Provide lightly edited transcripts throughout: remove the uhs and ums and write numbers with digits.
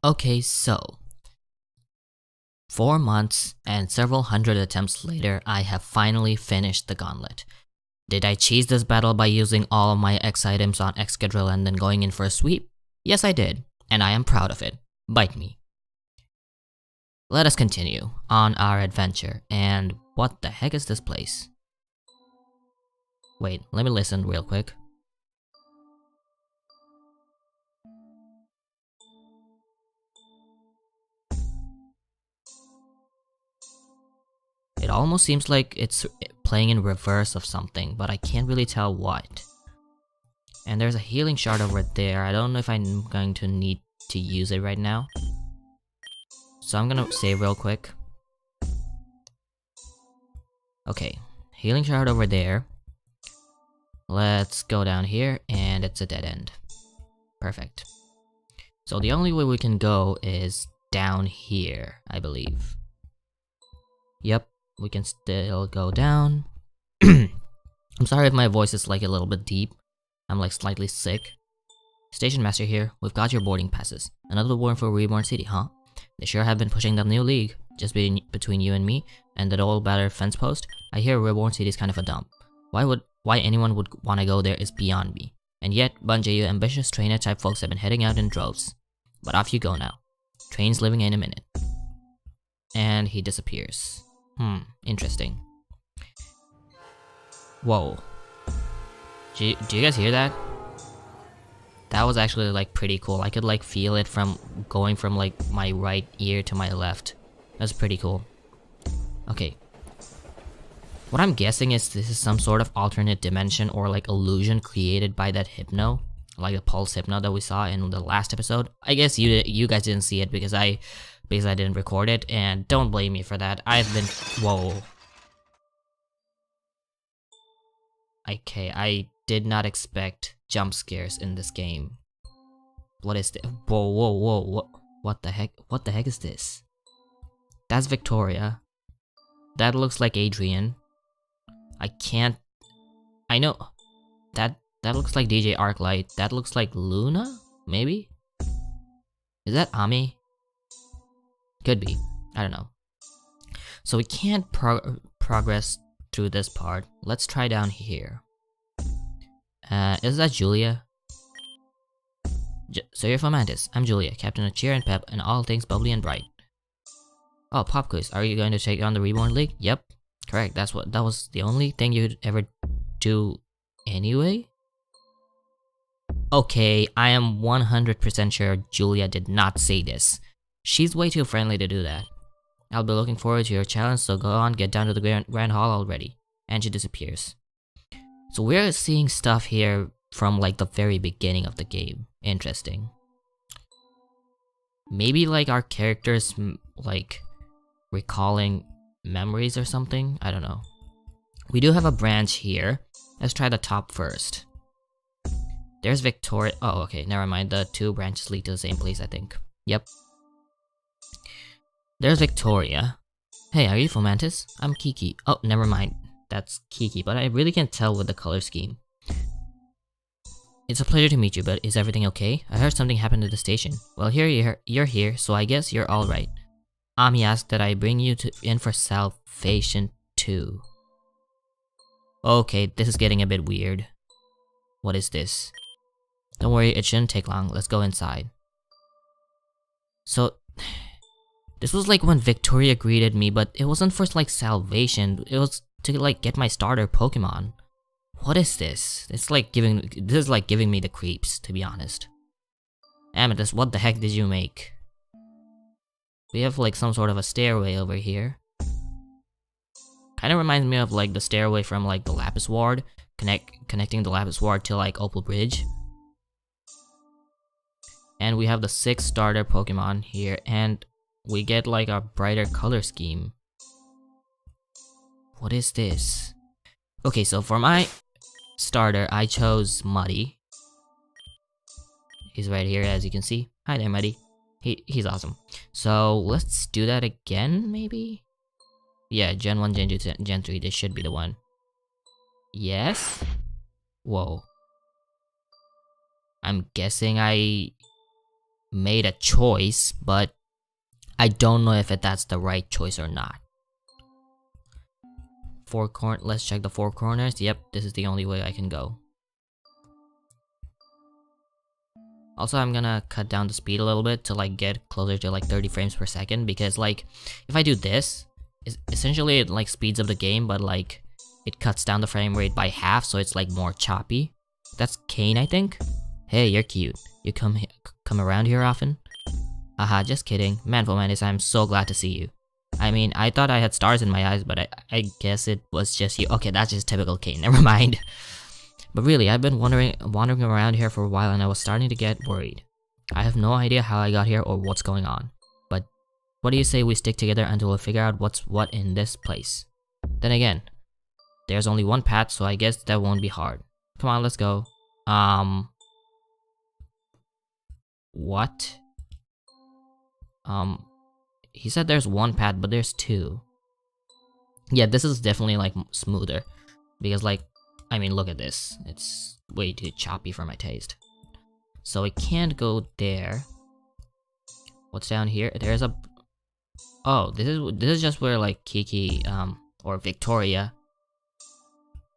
Okay, so 4 months and several hundred attempts later, I have finally finished the gauntlet. Did I cheese this battle by using all of my X items on Excadrill and then going in for a sweep? Yes, I did, and I am proud of it. Bite me. Let us continue on our adventure, and what the heck is this place? Wait, let me listen real quick. It almost seems like it's playing in reverse of something, but I can't really tell what. And there's a healing shard over there. I don't know if I'm going to need to use it right now. So I'm gonna save real quick. Okay, healing shard over there. Let's go down here, and it's a dead end. Perfect. So the only way we can go is down here, I believe. Yep, we can still go down. I'm sorry if my voice is like a little bit deep. I'm like slightly sick. Station Master here, we've got your boarding passes. Another warrant for Reborn City, huh? They sure have been pushing that new league. Just between you and me, and that old battered fence post, I hear Reborn City is kind of a dump. Why anyone would want to go there is beyond me. And yet, bunch of you ambitious trainer type folks have been heading out in droves. But off you go now. Train's leaving in a minute. And he disappears. Interesting. Whoa. Do you guys hear that? That was actually like pretty cool. I could like feel it from going from like my right ear to my left. That's pretty cool. Okay. What I'm guessing is this is some sort of alternate dimension or like illusion created by that hypno. Like the pulse hypno that we saw in the last episode. I guess you guys didn't see it because I didn't record it, and don't blame me for that. I've been whoa. Okay, I did not expect jump scares in this game. What is this? Whoa, what the heck? What the heck is this? That's Victoria. That looks like Adrian. I know. That looks like DJ Arclight. That looks like Luna? Maybe? Is that Ami? Could be. I don't know. So we can't progress through this part. Let's try down here. Is that Julia? So you're from Amethyst. I'm Julia, captain of cheer and pep and all things bubbly and bright. Oh, pop quiz. Are you going to take on the Reborn League? Yep. Correct. That was the only thing you'd ever do anyway? Okay, I am 100% sure Julia did not say this. She's way too friendly to do that. I'll be looking forward to your challenge, so go on, get down to the Grand Hall already. And she disappears. So we're seeing stuff here from like the very beginning of the game. Interesting. Maybe like our characters like recalling memories or something? I don't know. We do have a branch here. Let's try the top first. There's Victoria. Oh, okay, never mind. The two branches lead to the same place, I think. Yep. There's Victoria. Hey, are you from Mantis? I'm Kiki. Oh, never mind. That's Kiki, but I really can't tell with the color scheme. It's a pleasure to meet you, but is everything okay? I heard something happened at the station. Well, here you're here, so I guess you're alright. Ami asked that I bring you in for salvation too. Okay, this is getting a bit weird. What is this? Don't worry, it shouldn't take long. Let's go inside. So, this was like when Victoria greeted me, but it wasn't for like salvation. It was to like get my starter Pokemon. What is this? This is like giving me the creeps, to be honest. Amethyst, what the heck did you make? We have like some sort of a stairway over here. Kind of reminds me of like the stairway from like the Lapis Ward, connecting the Lapis Ward to like Opal Bridge. And we have the 6 starter Pokemon here, and we get like a brighter color scheme. What is this? Okay, so for my starter, I chose Muddy. He's right here, as you can see. Hi there, Muddy. He's awesome. So let's do that again, maybe? Yeah, Gen 1, Gen 2, Gen 3, this should be the one. Yes? Whoa. I'm guessing I made a choice, but I don't know if that's the right choice or not. Let's check the 4 corners. Yep, this is the only way I can go. Also, I'm gonna cut down the speed a little bit to like get closer to like 30 frames per second, because like if I do this, essentially it like speeds up the game, but like it cuts down the frame rate by half, so it's like more choppy. That's Kane, I think. Hey, you're cute. You come around here often? Haha, just kidding. Manful Mantis, I'm so glad to see you. I mean, I thought I had stars in my eyes, but I guess it was just you. Okay, that's just typical Kane, never mind. But really, I've been wandering around here for a while, and I was starting to get worried. I have no idea how I got here or what's going on. But what do you say we stick together until we figure out what's what in this place? Then again, there's only one path, so I guess that won't be hard. Come on, let's go. What? He said there's one path, but there's 2. Yeah, this is definitely like smoother, because like, I mean, look at this. It's way too choppy for my taste. So we can't go there. What's down here? There's a... Oh, this is just where like Kiki, or Victoria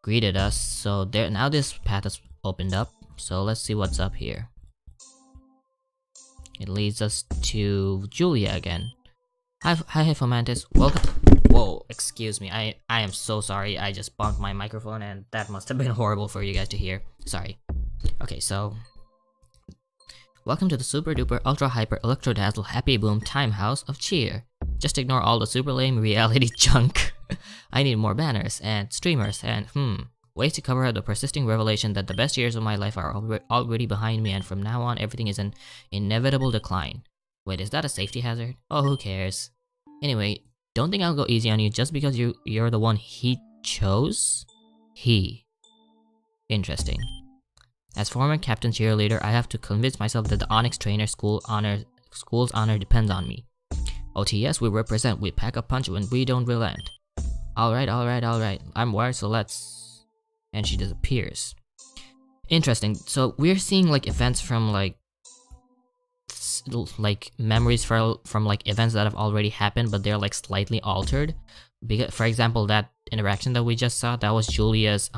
greeted us. So there, now this path is opened up. So let's see what's up here. It leads us to Julia again. Hi Fomantis, welcome. Whoa, excuse me, I am so sorry, I just bumped my microphone and that must have been horrible for you guys to hear. Sorry. Okay, so... Welcome to the super duper ultra hyper electro dazzle happy boom time house of cheer. Just ignore all the super lame reality junk. I need more banners and streamers and ways to cover up the persisting revelation that the best years of my life are already behind me, and from now on everything is an inevitable decline. Wait, is that a safety hazard? Oh, who cares? Anyway, don't think I'll go easy on you just because you're the one he chose? He. Interesting. As former captain cheerleader, I have to convince myself that the Onyx Trainer school's honor depends on me. OTS, we represent, we pack a punch when we don't relent. Alright, I'm wired, so let's... And she disappears. Interesting, so we're seeing like events from like memories from like events that have already happened, but they're like slightly altered. Because, for example, that interaction that we just saw, that was Julia's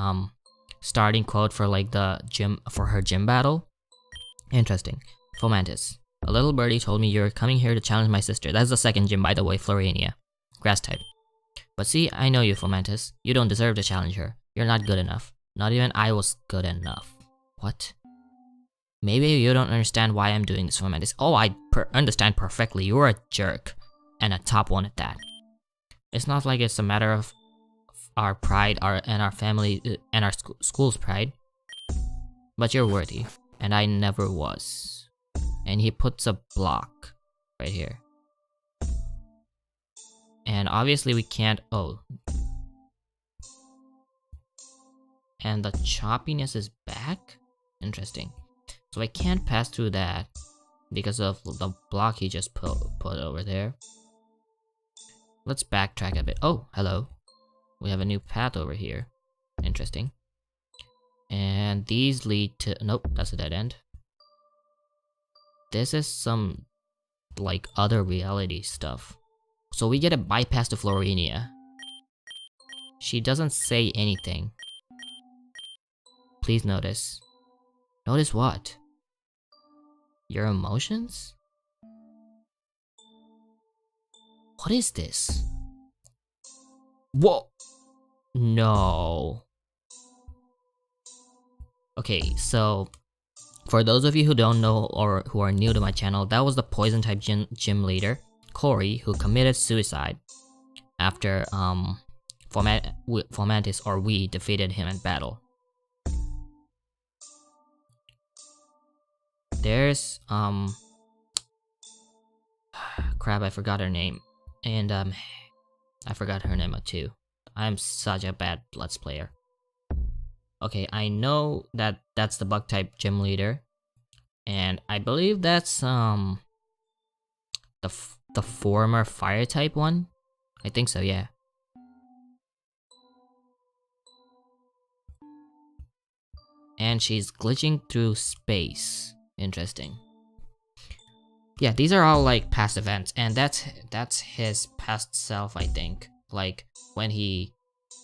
starting quote for like the her gym battle. Interesting. Fomantis, a little birdie told me you're coming here to challenge my sister. That's the second gym, by the way, Florania. Grass type. But see, I know you, Fomantis. You don't deserve to challenge her. You're not good enough. Not even I was good enough. What? Maybe you don't understand why I'm doing this, Fomantis. Oh, I understand perfectly. You're a jerk. And a top one at that. It's not like it's a matter of our pride and our family and our school's pride. But you're worthy. And I never was. And he puts a block right here. And obviously we can't... Oh. And the choppiness is back? Interesting. So I can't pass through that because of the block he just put over there. Let's backtrack a bit. Oh, hello. We have a new path over here. Interesting. And these lead to... Nope, that's a dead end. This is some, like, other reality stuff. So we get a bypass to Florinia. She doesn't say anything. Please notice. Notice what? Your emotions? What is this? Whoa! No. Okay, so for those of you who don't know or who are new to my channel, that was the poison type gym leader, Corey, who committed suicide after Fomantis or we defeated him in battle. There's crap, I forgot her name. And I forgot her name too. I'm such a bad Let's Player. Okay, I know that that's the bug type gym leader, and I believe that's the former fire type one. I think so, yeah. And she's glitching through space. Interesting. Yeah, these are all like past events, and that's his past self, I think. Like when he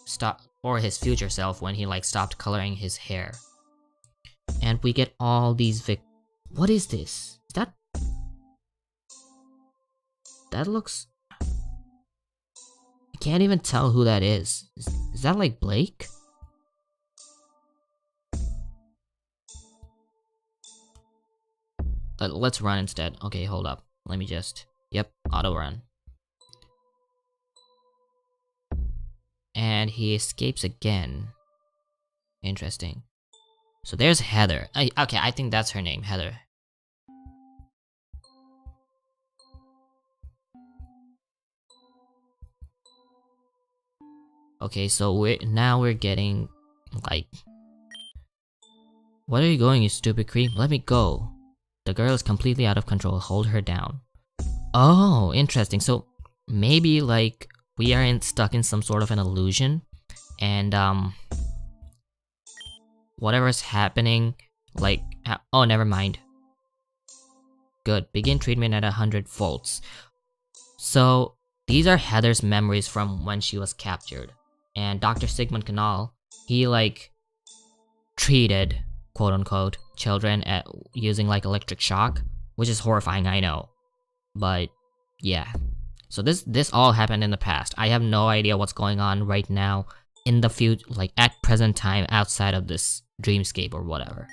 stopped, or his future self when he like stopped coloring his hair. And we get all these What is this? Is that? That looks. I can't even tell who that is. Is that like Blake? Let's run instead. Okay, hold up. Let me just. Yep, auto run. And he escapes again. Interesting. So there's Heather. Okay, I think that's her name, Heather. Okay, so we're getting like. Where are you going, you stupid creep? Let me go. The girl is completely out of control. Hold her down. Oh, interesting. So maybe like we are stuck in some sort of an illusion, and whatever's happening, like oh, never mind. Good. Begin treatment at 100 volts. So these are Heather's memories from when she was captured, and Dr. Sigmund Canal, he like treated quote unquote children at using like electric shock, which is horrifying, I know. But yeah. So this all happened in the past. I have no idea what's going on right now in the future, like at present time outside of this dreamscape or whatever.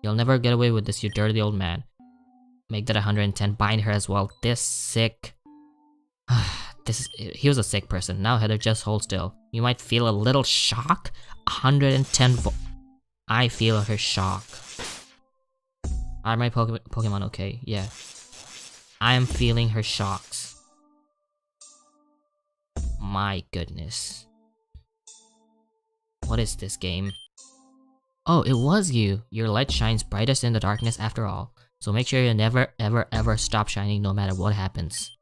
You'll never get away with this, you dirty old man. Make that 110, bind her as well. This sick. He was a sick person. Now Heather, just hold still. You might feel a little shock. 110 I feel her shock. Are my Pokemon okay? Yeah. I am feeling her shocks. My goodness. What is this game? Oh, it was you. Your light shines brightest in the darkness after all. So make sure you never ever stop shining no matter what happens.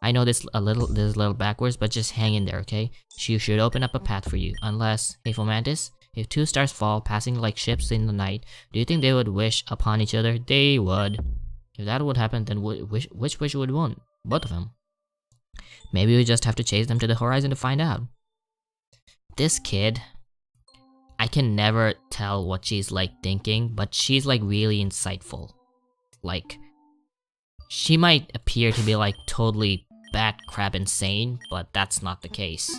I know this is a little backwards, but just hang in there, okay? She should open up a path for you. Unless, hey Fomantis, if two stars fall, passing like ships in the night, do you think they would wish upon each other? They would. If that would happen, then which wish would win? Both of them. Maybe we just have to chase them to the horizon to find out. This kid, I can never tell what she's like thinking, but she's like really insightful. Like, she might appear to be like totally bat crap insane, but that's not the case.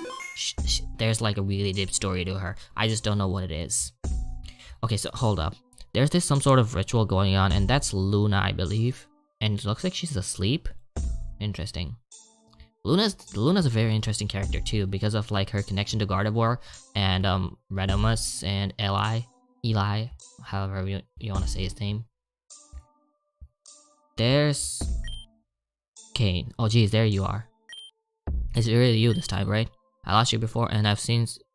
There's like a really deep story to her. I just don't know what it is. Okay, so hold up. There's some sort of ritual going on, and that's Luna, I believe. And it looks like she's asleep. Interesting. Luna's a very interesting character too, because of like her connection to Gardevoir and Renomus and Eli, however you want to say his name. There's Kane. Oh geez, there you are. It's really you this time, right? I lost you before, and I've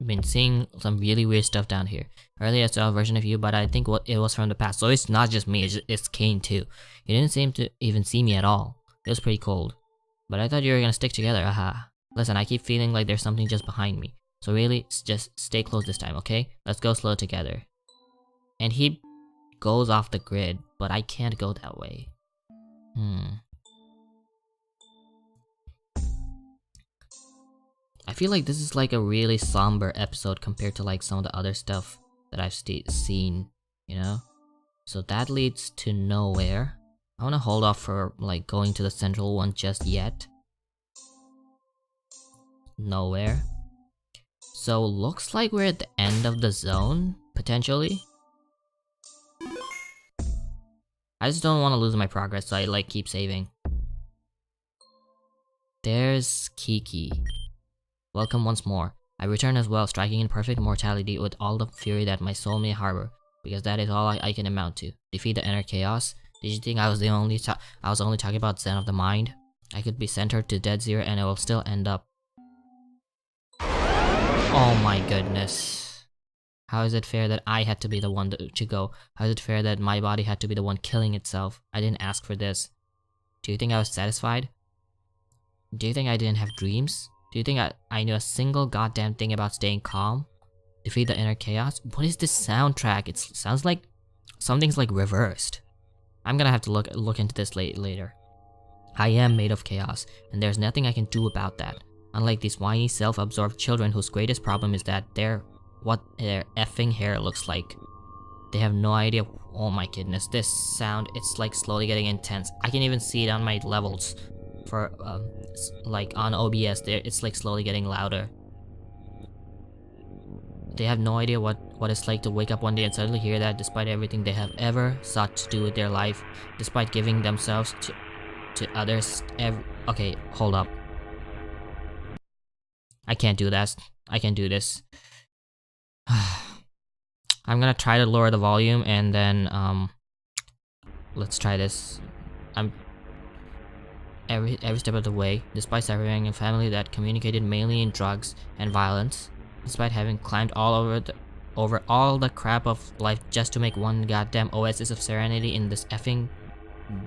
been seeing some really weird stuff down here. Earlier I saw a version of you, but I think it was from the past. So it's not just me, it's Kane too. You didn't seem to even see me at all. It was pretty cold. But I thought you were gonna stick together, aha. Listen, I keep feeling like there's something just behind me. So really, just stay close this time, okay? Let's go slow together. And he goes off the grid, but I can't go that way. I feel like this is like a really somber episode compared to like some of the other stuff that I've seen, you know? So that leads to nowhere. I wanna hold off for like going to the central one just yet. Nowhere. So looks like we're at the end of the zone, potentially. I just don't want to lose my progress, so I like keep saving. There's Kiki. Welcome once more. I return as well, striking in perfect mortality with all the fury that my soul may harbor, because that is all I can amount to. Defeat the inner chaos. Did you think I was only talking about Zen of the mind? I could be centered to dead zero and I will still end up. Oh my goodness. How is it fair that I had to be the one to go? How is it fair that my body had to be the one killing itself? I didn't ask for this. Do you think I was satisfied? Do you think I didn't have dreams? Do you think I knew a single goddamn thing about staying calm? Defeat the inner chaos? What is this soundtrack? It sounds like something's like reversed. I'm gonna have to look into this later. I am made of chaos, and there's nothing I can do about that. Unlike these whiny, self-absorbed children whose greatest problem is that what their effing hair looks like. They have no idea. Oh my goodness, this sound, it's like slowly getting intense. I can even see it on my levels for like on OBS there, it's like slowly getting louder. They have no idea what it's like to wake up one day and suddenly hear that, despite everything they have ever sought to do with their life, despite giving themselves to others. Okay, hold up. I can't do that. I can't do this. I'm gonna try to lower the volume and then let's try this. I'm every step of the way, despite surviving a family that communicated mainly in drugs and violence, despite having climbed all over all the crap of life just to make one goddamn oasis of serenity in this effing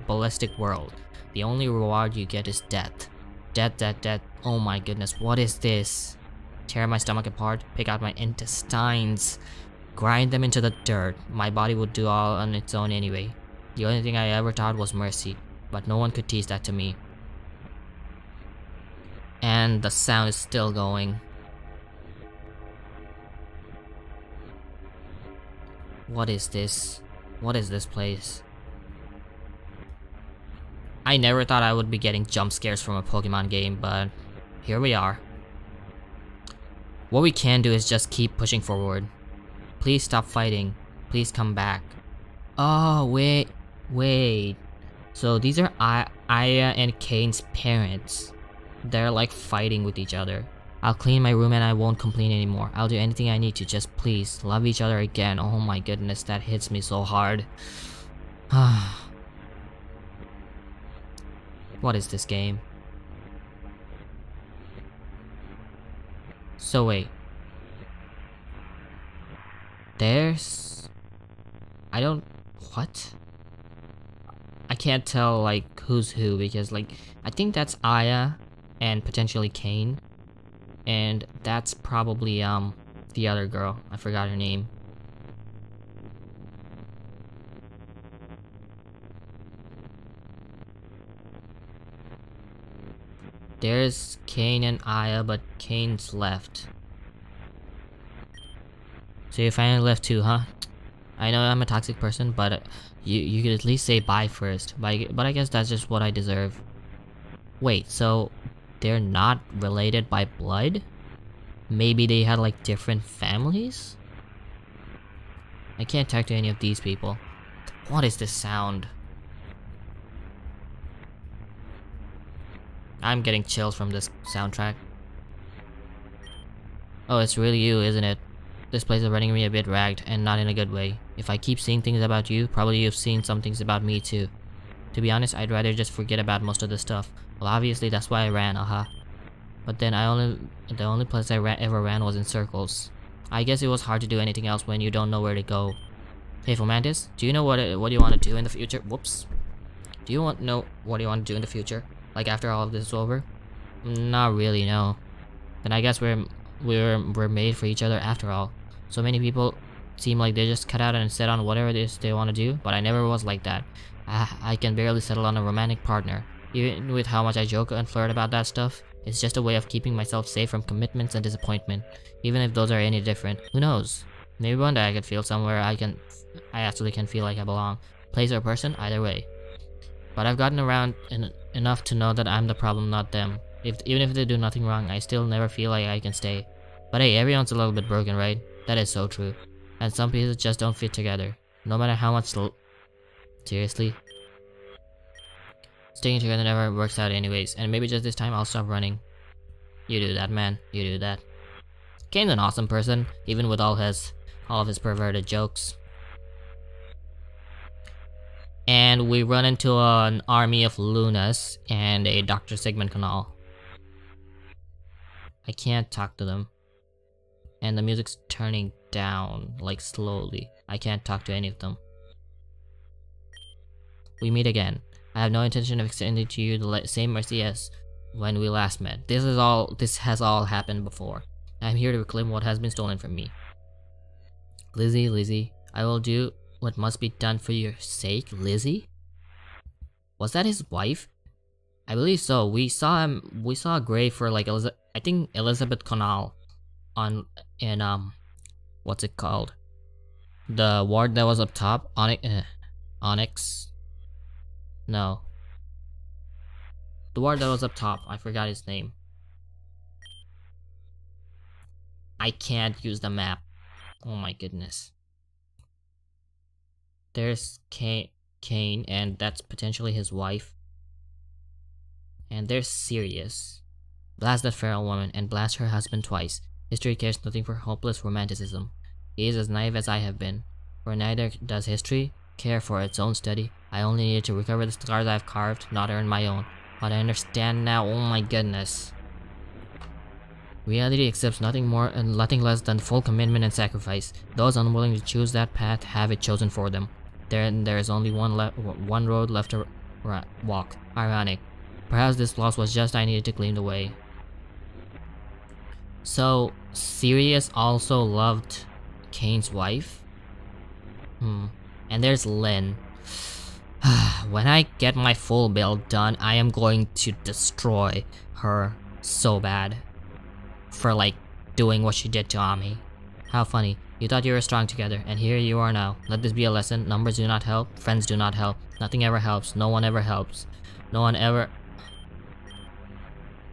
ballistic world. The only reward you get is death. Death. Oh my goodness, what is this? Tear my stomach apart, pick out my intestines, grind them into the dirt. My body would do all on its own anyway. The only thing I ever taught was mercy, but no one could teach that to me. And the sound is still going. What is this? What is this place? I never thought I would be getting jump scares from a Pokemon game, but here we are. What we can do is just keep pushing forward. Please stop fighting. Please come back. Oh, wait. So these are Aya and Kane's parents. They're like fighting with each other. I'll clean my room and I won't complain anymore. I'll do anything I need to, just please love each other again. Oh my goodness, that hits me so hard. What is this game? So wait. What? I can't tell like who's who because like I think that's Aya and potentially Kane. And that's probably the other girl. I forgot her name. There's Kane and Aya, but Kane's left. So you finally left too, huh? I know I'm a toxic person, but you could at least say bye first. But I guess that's just what I deserve. Wait, so they're not related by blood? Maybe they had like different families? I can't talk to any of these people. What is this sound? I'm getting chills from this soundtrack. Oh, it's really you, isn't it? This place is running me a bit ragged, and not in a good way. If I keep seeing things about you, probably you've seen some things about me too. To be honest, I'd rather just forget about most of the stuff. Well, obviously that's why I ran, But then the only place I ever ran was in circles. I guess it was hard to do anything else when you don't know where to go. Hey, Fomantis, do you know what you want to do in the future? Whoops. Do you know what you want to do in the future? Like after all of this is over? Not really, no. Then I guess we're made for each other after all. So many people seem like they just cut out and set on whatever it is they want to do, but I never was like that. I can barely settle on a romantic partner. Even with how much I joke and flirt about that stuff, it's just a way of keeping myself safe from commitments and disappointment. Even if those are any different, who knows? Maybe one day I could feel somewhere I actually can feel like I belong. Place or person, either way. But I've gotten around enough to know that I'm the problem, not them. Even if they do nothing wrong, I still never feel like I can stay. But hey, everyone's a little bit broken, right? That is so true. And some pieces just don't fit together. No matter how much seriously? Sticking together never works out anyways, and maybe just this time I'll stop running. You do that, man. You do that. Kane's an awesome person, even with all of his perverted jokes. And we run into an army of Lunas and a Dr. Sigmund Canal. I can't talk to them. And the music's turning down, like slowly. I can't talk to any of them. We meet again. I have no intention of extending to you the same mercy as when we last met. This has all happened before. I am here to reclaim what has been stolen from me. Lizzie, I will do what must be done for your sake, Lizzie? Was that his wife? I believe so. We saw him. We saw a grave for like I think Elizabeth Connell on in what's it called? The ward that was up top. Onyx. No. The ward that was up top. I forgot his name. I can't use the map. Oh my goodness. There's Kane, and that's potentially his wife. And there's Sirius. Blast that feral woman and blast her husband twice. History cares nothing for hopeless romanticism. He is as naive as I have been, for neither does history care for its own study. I only needed to recover the scars I've carved, not earn my own. But I understand now, oh my goodness. Reality accepts nothing more and nothing less than full commitment and sacrifice. Those unwilling to choose that path have it chosen for them. There is only one road left to walk. Ironic. Perhaps this loss was just I needed to clean the way. So, Sirius also loved Kane's wife? And there's Lynn. When I get my full build done, I am going to destroy her so bad. For like, doing what she did to Ami. How funny. You thought you were strong together, and here you are now. Let this be a lesson. Numbers do not help. Friends do not help. Nothing ever helps. No one ever helps. No one ever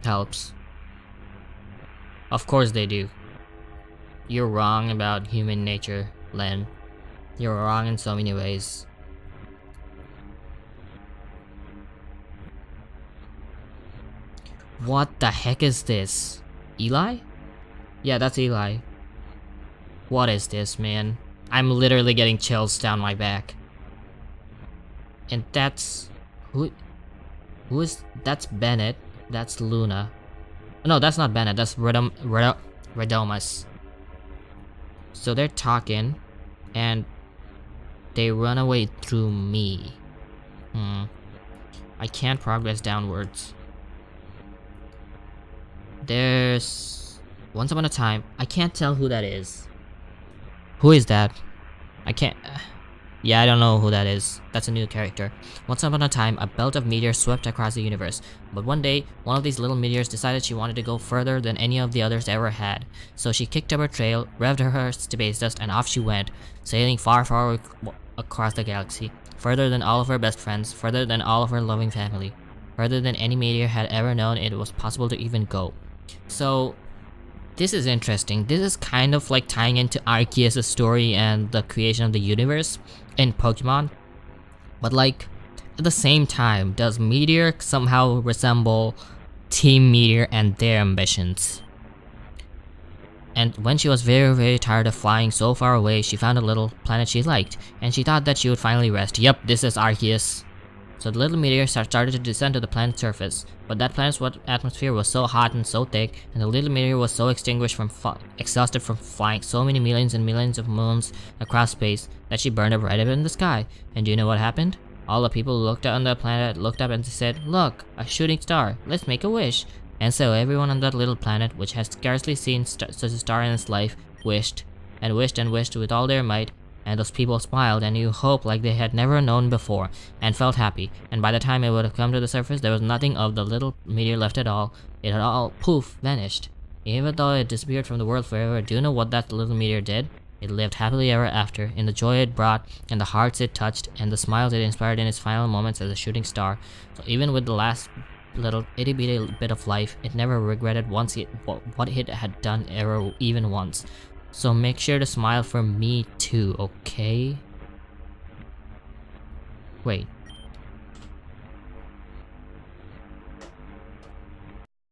helps. Of course they do. You're wrong about human nature, Len. You're wrong in so many ways. What the heck is this? Eli? Yeah, that's Eli. What is this, man? I'm literally getting chills down my back. And that's... Who is... That's Bennett. That's Luna. No, that's not Bennett. That's Redomus. So they're talking. And... they run away through me. I can't progress downwards. There's... Once upon a time... I can't tell who that is. Who is that? I can't... Yeah, I don't know who that is. That's a new character. Once upon a time, a belt of meteors swept across the universe. But one day, one of these little meteors decided she wanted to go further than any of the others ever had. So she kicked up her trail, revved her space dust, and off she went, sailing far, far across the galaxy. Further than all of her best friends, further than all of her loving family. Further than any meteor had ever known it was possible to even go. So... this is interesting. This is kind of like tying into Arceus' story and the creation of the universe in Pokemon. But like, at the same time, does Meteor somehow resemble Team Meteor and their ambitions? And when she was very, very tired of flying so far away, she found a little planet she liked, and she thought that she would finally rest. Yep, this is Arceus. So the little meteor started to descend to the planet's surface, but that planet's atmosphere was so hot and so thick, and the little meteor was so exhausted from flying so many millions and millions of moons across space that she burned up right up in the sky. And do you know what happened? All the people who looked on the planet looked up and said, "Look, a shooting star. Let's make a wish." And so everyone on that little planet, which has scarcely seen such a star in its life, wished and wished and wished with all their might. And those people smiled and knew hope like they had never known before, and felt happy, and by the time it would have come to the surface, there was nothing of the little meteor left at all. It had all, poof, vanished. Even though it disappeared from the world forever, do you know what that little meteor did? It lived happily ever after, in the joy it brought, and the hearts it touched, and the smiles it inspired in its final moments as a shooting star. So even with the last little itty-bitty bit of life, it never regretted what it had done even once. So make sure to smile for me too, okay? Wait,